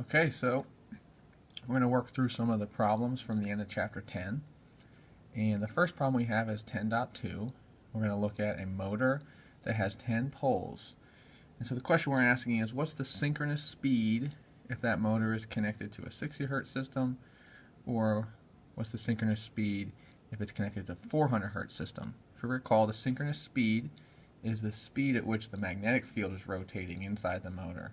Okay, so we're going to work through some of the problems from the end of chapter 10. And the first problem we have is 10.2. We're going to look at a motor that has 10 poles. And so the question we're asking is, what's the synchronous speed if that motor is connected to a 60 Hertz system, or what's the synchronous speed if it's connected to a 400 Hertz system? If you recall, the synchronous speed is the speed at which the magnetic field is rotating inside the motor.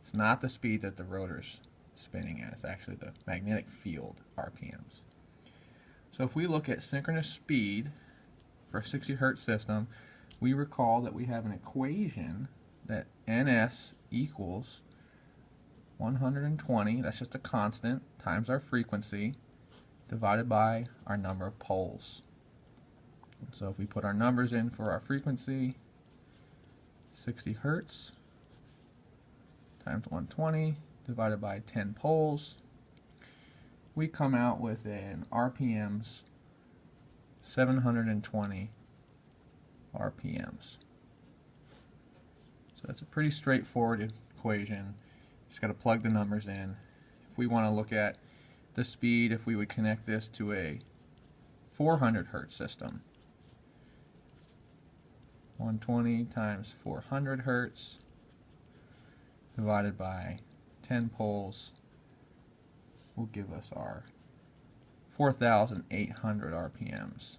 It's not the speed that the rotor's spinning at, it's actually the magnetic field RPMs. So if we look at synchronous speed for a 60 Hertz system, we recall that we have an equation that NS equals 120, that's just a constant, times our frequency, divided by our number of poles. So if we put our numbers in for our frequency, 60 Hertz times 120 divided by 10 poles, we come out with an RPMs 720 RPMs. So that's a pretty straightforward equation. Just got to plug the numbers in. If we want to look at the speed, if we would connect this to a 400 Hertz system, 120 times 400 Hertz divided by 10 poles will give us our 4,800 RPMs.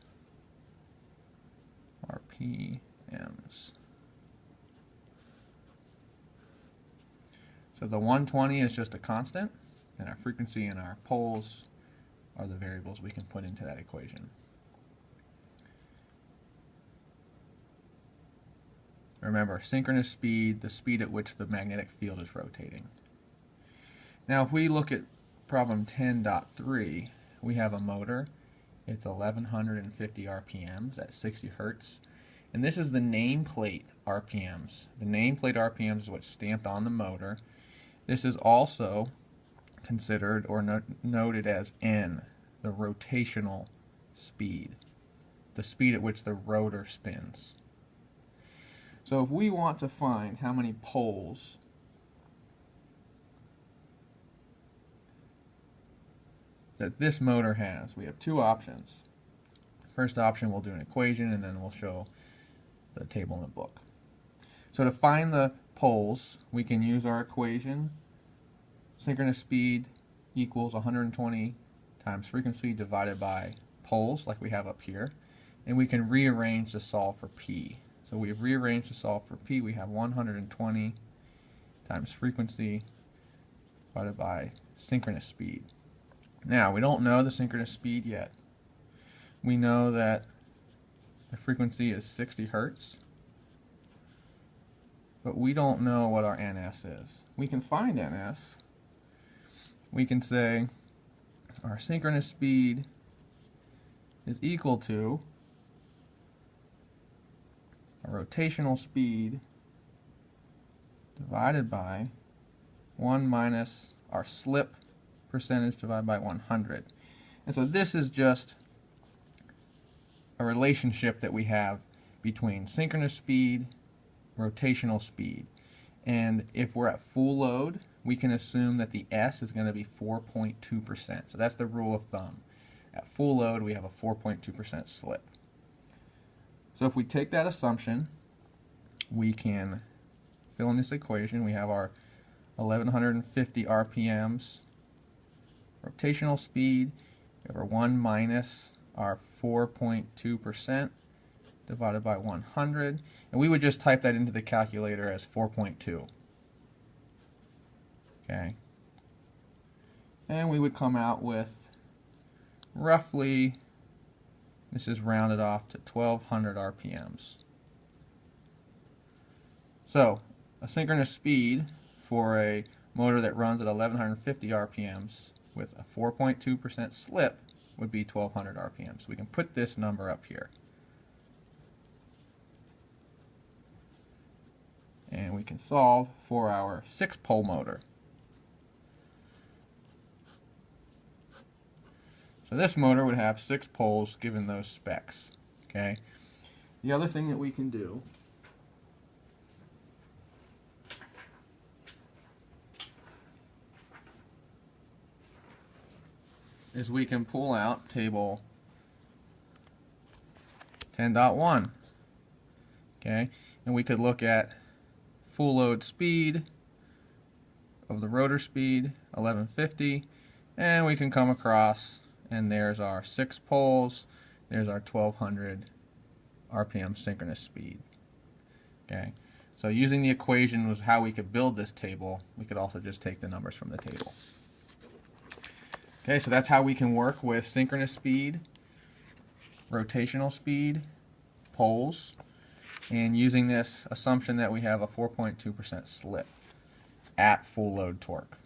So the 120 is just a constant, and our frequency and our poles are the variables we can put into that equation. Remember, synchronous speed, the speed at which the magnetic field is rotating. Now if we look at problem 10.3, we have a motor. It's 1150 RPMs at 60 Hertz. And this is the nameplate RPMs. The nameplate RPMs is what's stamped on the motor. This is also considered or noted as N, the rotational speed, the speed at which the rotor spins. So if we want to find how many poles that this motor has, we have two options. First option, we'll do an equation, and then we'll show the table in the book. So to find the poles, we can use our equation. Synchronous speed equals 120 times frequency divided by poles, like we have up here. And we can rearrange to solve for P. So we've rearranged to solve for P. We have 120 times frequency divided by synchronous speed. Now, we don't know the synchronous speed yet. We know that the frequency is 60 Hertz, but we don't know what our NS is. We can find NS. We can say our synchronous speed is equal to our rotational speed divided by 1 minus our slip percentage divided by 100. And so this is just a relationship that we have between synchronous speed, rotational speed. And if we're at full load, we can assume that the S is going to be 4.2%. So that's the rule of thumb. At full load, we have a 4.2% slip. So if we take that assumption, we can fill in this equation. We have our 1150 RPMs rotational speed, we have our 1 minus our 4.2% divided by 100, and we would just type that into the calculator as 4.2. Okay, and we would come out with roughly, this is rounded off to 1200 RPMs. So a synchronous speed for a motor that runs at 1150 RPMs with a 4.2% slip would be 1200 RPMs. So we can put this number up here. And we can solve for our 6-pole motor. So this motor would have 6 poles given those specs. Okay. The other thing that we can do is we can pull out table 10.1. Okay, and we could look at full load speed of the rotor speed, 1150, and we can come across, and there's our 6 poles, there's our 1200 RPM synchronous speed. Okay, so using the equation was how we could build this table. We could also just take the numbers from the table. Okay, so that's how we can work with synchronous speed, rotational speed, poles, and using this assumption that we have a 4.2% slip at full load torque.